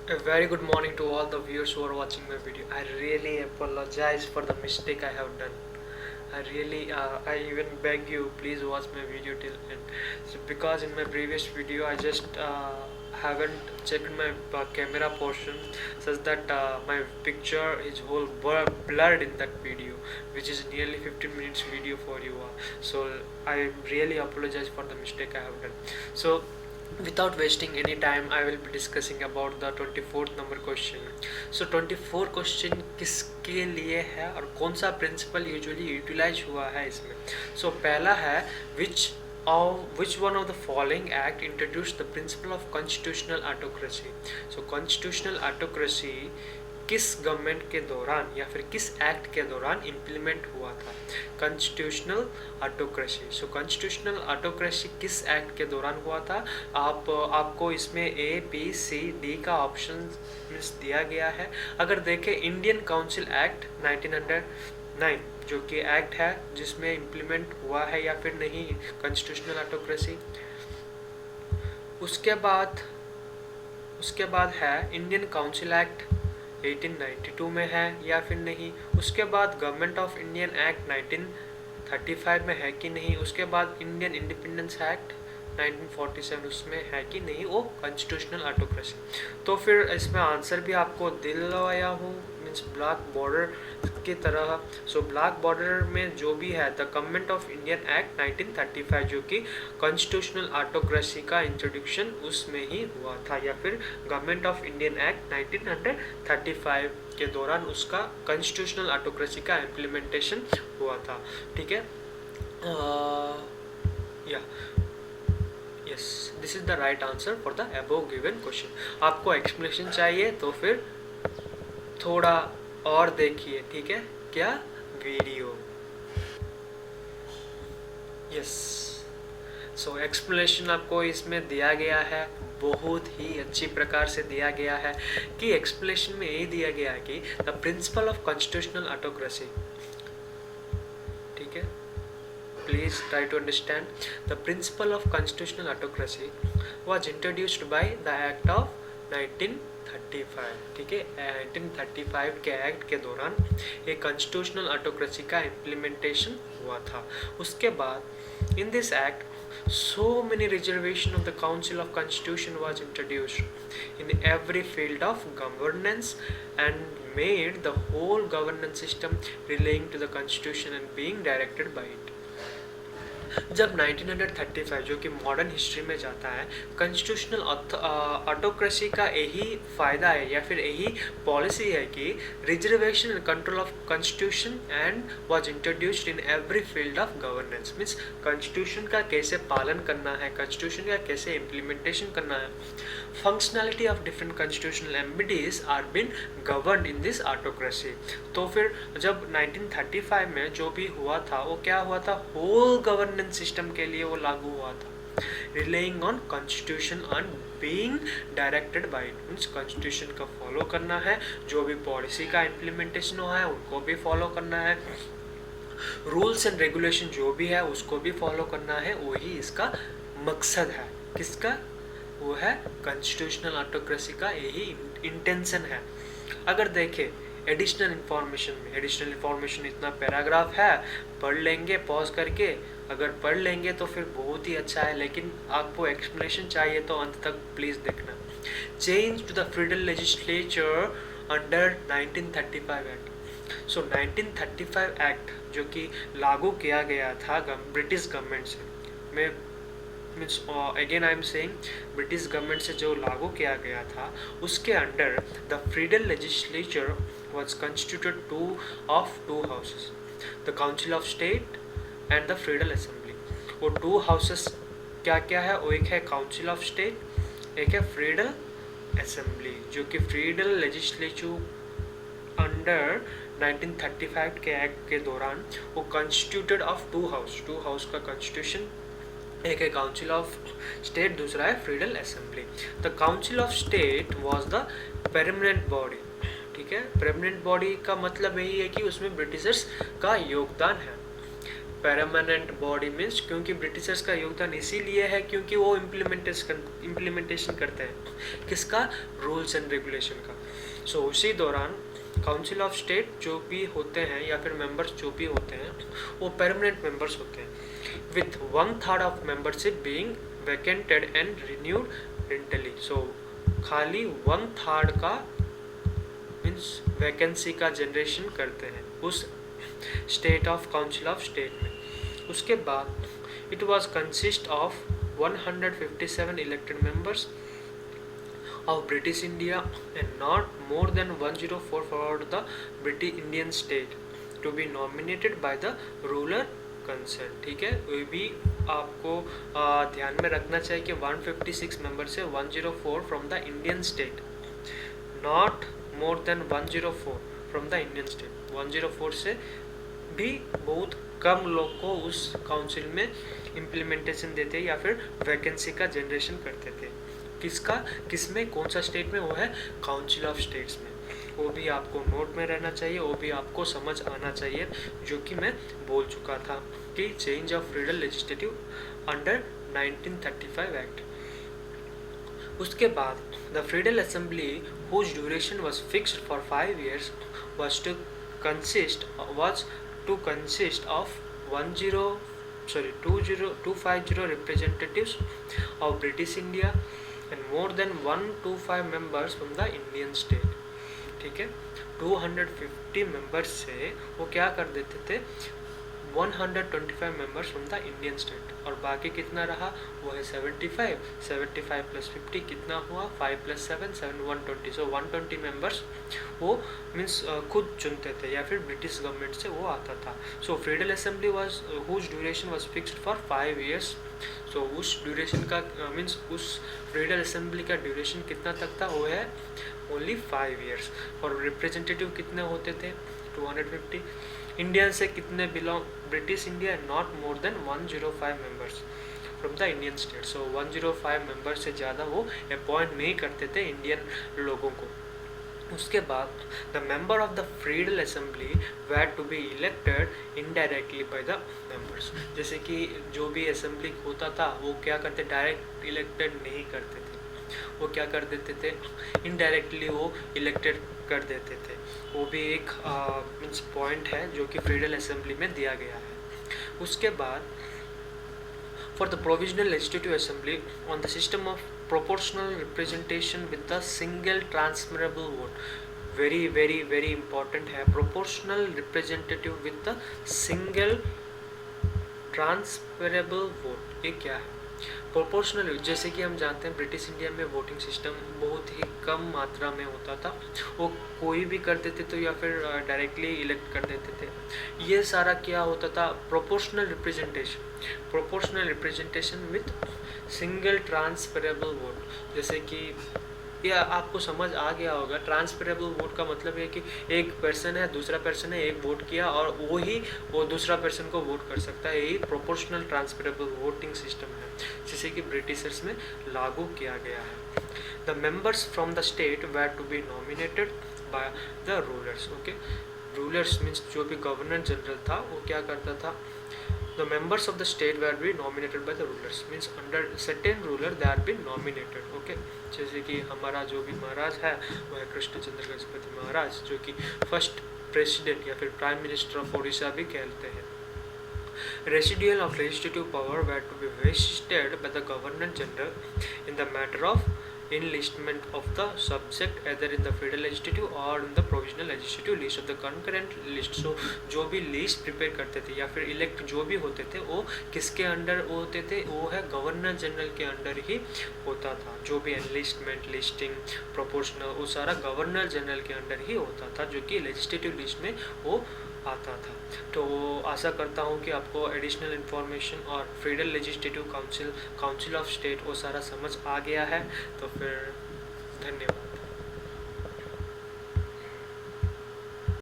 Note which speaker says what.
Speaker 1: A very good morning to all the viewers who are watching my video. I really apologize for the mistake I have done. I even beg you, please watch my video till end. So because in my previous video, I just haven't checked my camera portion such that my picture is whole blurred in that video, which is nearly 15 minutes video for you. So I really apologize for the mistake I have done. So without wasting any time, I will be discussing about the 24th number question. So 24 question किसके लिए है और कौन सा principal usually utilise हुआ है इसमें. सो पहला है which one of the following act introduced the principle of constitutional autocracy. So constitutional autocracy किस गवर्नमेंट के दौरान या फिर किस एक्ट के दौरान इम्प्लीमेंट हुआ था. Constitutional autocracy. So constitutional autocracy किस एक्ट के दौरान हुआ था. आपको इसमें ए बी सी डी का ऑप्शन दिया गया है. अगर देखें इंडियन काउंसिल एक्ट 1909 जो कि एक्ट है जिसमें इम्प्लीमेंट हुआ है या फिर नहीं कॉन्स्टिट्यूशनल ऑटोक्रेसी. उसके बाद है इंडियन काउंसिल एक्ट 1892 में है या फिर नहीं. उसके बाद गवर्नमेंट ऑफ इंडियन एक्ट 1935 में है कि नहीं. उसके बाद इंडियन इंडिपेंडेंस एक्ट 1947 उसमें है कि नहीं वो कॉन्स्टिट्यूशनल ऑटोक्रेसी. तो फिर इसमें आंसर भी आपको दिलवाया हूँ मीन्स ब्लैक बॉर्डर की तरह. सो ब्लैक बॉर्डर में जो भी है the government of Indian act 1935 जो कि कॉन्स्टिट्यूशनल ऑटोक्रेसी का इंट्रोडक्शन उसमें ही हुआ था या फिर गवर्नमेंट ऑफ इंडियन एक्ट 1935 के दौरान उसका कॉन्स्टिट्यूशनल ऑटोक्रेसी का इम्प्लीमेंटेशन हुआ था. ठीक है. या yes this is the right answer for the above given question. आपको एक्सप्लेनेशन चाहिए तो फिर थोड़ा और देखिए. ठीक है क्या वीडियो. यस सो एक्सप्लेनेशन आपको इसमें दिया गया है बहुत ही अच्छी प्रकार से दिया गया है कि एक्सप्लेनेशन में ये दिया गया है कि the principle of constitutional autocracy. ठीक है. Please try to understand. The principle of constitutional autocracy was introduced by the Act of 1935. ठीक है. 1935 के एक्ट के दौरान एक कॉन्स्टिट्यूशनल ऑटोक्रेसी का इम्प्लीमेंटेशन हुआ था. उसके बाद in this act so many reservation of the council of constitution was introduced in every field of governance and made the whole governance system relying to the constitution and being directed by it. जब 1935 जो कि modern history में जाता है constitutional autocracy का यही फ़ायदा है या फिर यही पॉलिसी है कि reservation and control of constitution and was introduced in every field of governance. Means constitution का कैसे पालन करना है, कॉन्स्टिट्यूशन का कैसे इम्प्लीमेंटेशन करना है. Functionality of different constitutional entities are been governed in this autocracy. तो फिर जब 1935 में जो भी हुआ था वो क्या हुआ था होल गवर्नेंस सिस्टम के लिए वो लागू हुआ था. Relying on constitution and being directed by it. Means constitution का फॉलो करना है, जो भी पॉलिसी का इम्प्लीमेंटेशन हुआ है उनको भी फॉलो करना है, रूल्स एंड रेगुलेशन जो भी है उसको भी फॉलो करना है. वही इसका मकसद है. किसका वो है कॉन्स्टिट्यूशनल ऑटोक्रेसी का यही इंटेंशन है. अगर देखें एडिशनल इंफॉर्मेशन इतना पैराग्राफ है पढ़ लेंगे पॉज करके. अगर पढ़ लेंगे तो फिर बहुत ही अच्छा है, लेकिन आपको एक्सप्लेनेशन चाहिए तो अंत तक प्लीज़ देखना. Change to the federal legislature under 1935 act. So 1935 act जो कि लागू किया गया था ब्रिटिश गवर्नमेंट से. मैं means again I am saying British government से जो लागू किया गया था उसके under the federal legislature was constituted of two houses, the Council of State and the Federal Assembly. वो टू हाउसेस क्या क्या है. वो एक है काउंसिल ऑफ स्टेट, एक है फेडरल असेंबली जो कि फेडरल लेजिस्लेचर अंडर 1935 के एक्ट के दौरान वो कॉन्स्टिट्यूटेड ऑफ टू हाउस का कॉन्स्टिट्यूशन. एक है काउंसिल ऑफ स्टेट, दूसरा है federal assembly. The council of state was the permanent body. ठीक है. परमानेंट बॉडी का मतलब यही है कि उसमें ब्रिटिशर्स का योगदान है. परमानेंट बॉडी मीन्स क्योंकि ब्रिटिशर्स का योगदान इसीलिए है क्योंकि वो इम्प्लीमेंटेशन करते हैं किसका, रूल्स एंड रेगुलेशन का। सो उसी दौरान काउंसिल ऑफ स्टेट जो भी होते हैं या फिर मेंबर्स जो भी होते हैं वो परमानेंट मेंबर्स होते हैं with 1/3 of membership being vacated and renewed recently. So खाली 1/3 का मीन्स वैकेंसी का जनरेशन करते हैं उस state of council of state में। उसके बाद it was consist of 157 elected members of British India and not more than 104 for the British Indian state to be nominated by the ruler concerned। ठीक है, ये भी आपको ध्यान में रखना चाहिए कि 156 मेंबर से 104 from the Indian state, not more than 104 from the Indian state. 104 से भी बहुत कम लोग को उस काउंसिल में इम्प्लीमेंटेशन देते या फिर वैकेंसी का जनरेशन करते थे। किसका, किसमें, कौन सा स्टेट में, वो है काउंसिल ऑफ स्टेट्स में। वो भी आपको नोट में रहना चाहिए, वो भी आपको समझ आना चाहिए, जो कि मैं बोल चुका था कि change of federal legislative under 1935 act. उसके बाद the federal assembly whose duration was fixed for 5 years was to consist of 250 representatives of British India and more than 125 members from the Indian state। ठीक है, 250 members से वो क्या कर देते थे, 125 members from the Indian state, और बाकी कितना रहा, वो है 75 प्लस 50 कितना हुआ, 5 + 7 7 120। सो 120 मेंबर्स वो मीन्स खुद चुनते थे या फिर ब्रिटिश गवर्नमेंट से वो आता था। So federal assembly was whose duration was fixed for 5 years। So उस ड्यूरेशन का मीन्स उस फेडरल असेंबली का ड्यूरेशन कितना तक था, वो है ओनली 5 years। और रिप्रेजेंटेटिव कितने होते थे, 250। इंडिया से कितने belong, British India not more than 105 members from the Indian state. So 105 members से ज़्यादा वो अपॉइंट नहीं करते थे इंडियन लोगों को। उसके बाद the member of the federal assembly were to be elected indirectly by the members. जैसे कि जो भी असेंबली होता था वो क्या करते, डायरेक्ट इलेक्टेड नहीं करते थे, वो क्या कर देते थे, इनडायरेक्टली वो इलेक्टेड कर देते थे। वो भी एक मीन्स पॉइंट है जो कि फेडरल असेंबली में दिया गया है। उसके बाद for the provisional legislative assembly on the system of proportional representation with the single transferable vote, very very very important है, proportional representative with the single transferable vote. ये क्या है, प्रोपोर्शनल, जैसे कि हम जानते हैं ब्रिटिश इंडिया में वोटिंग सिस्टम बहुत ही कम मात्रा में होता था, वो कोई भी कर देते थे या फिर डायरेक्टली इलेक्ट कर देते थे। ये सारा क्या होता था, proportional representation with single transferable vote. जैसे कि या आपको समझ आ गया होगा, ट्रांसफरेबल वोट का मतलब है कि एक पर्सन है, दूसरा पर्सन है, एक वोट किया और वो दूसरा पर्सन को वोट कर सकता है। यही प्रोपोर्शनल ट्रांसफरेबल वोटिंग सिस्टम है जिसे कि ब्रिटिशर्स में लागू किया गया है। The members from the state were to be nominated by the rulers. Okay, rulers means जो भी गवर्नर जनरल था वो क्या करता था, the members of the state were be nominated by the rulers, means under certain ruler they are been nominated। okay, जैसे कि हमारा जो भी महाराज है वो है कृष्णचंद्र गजपति महाराज, जो कि फर्स्ट प्रेसिडेंट या फिर प्राइम मिनिस्टर ऑफ उड़ीसा भी कहते हैं। Residual of legislative power were to be vested by the governor general in the matter of enlistment of the subject either in the federal legislative or in the provisional legislative list of the concurrent list। so जो भी list prepare करते थे या फिर elect जो भी होते थे वो किसके अंडर होते थे, वो है गवर्नर जनरल के अंडर ही होता था। जो भी एनलिस्टमेंट, लिस्टिंग, प्रोपोर्शनल, वो सारा गवर्नर जनरल के अंडर ही होता था, जो कि लेजिस्लेटिव लिस्ट में वो आता था। तो आशा करता हूँ कि आपको एडिशनल इन्फॉर्मेशन और federal legislative council of state वो सारा समझ आ गया है। तो फिर धन्यवाद।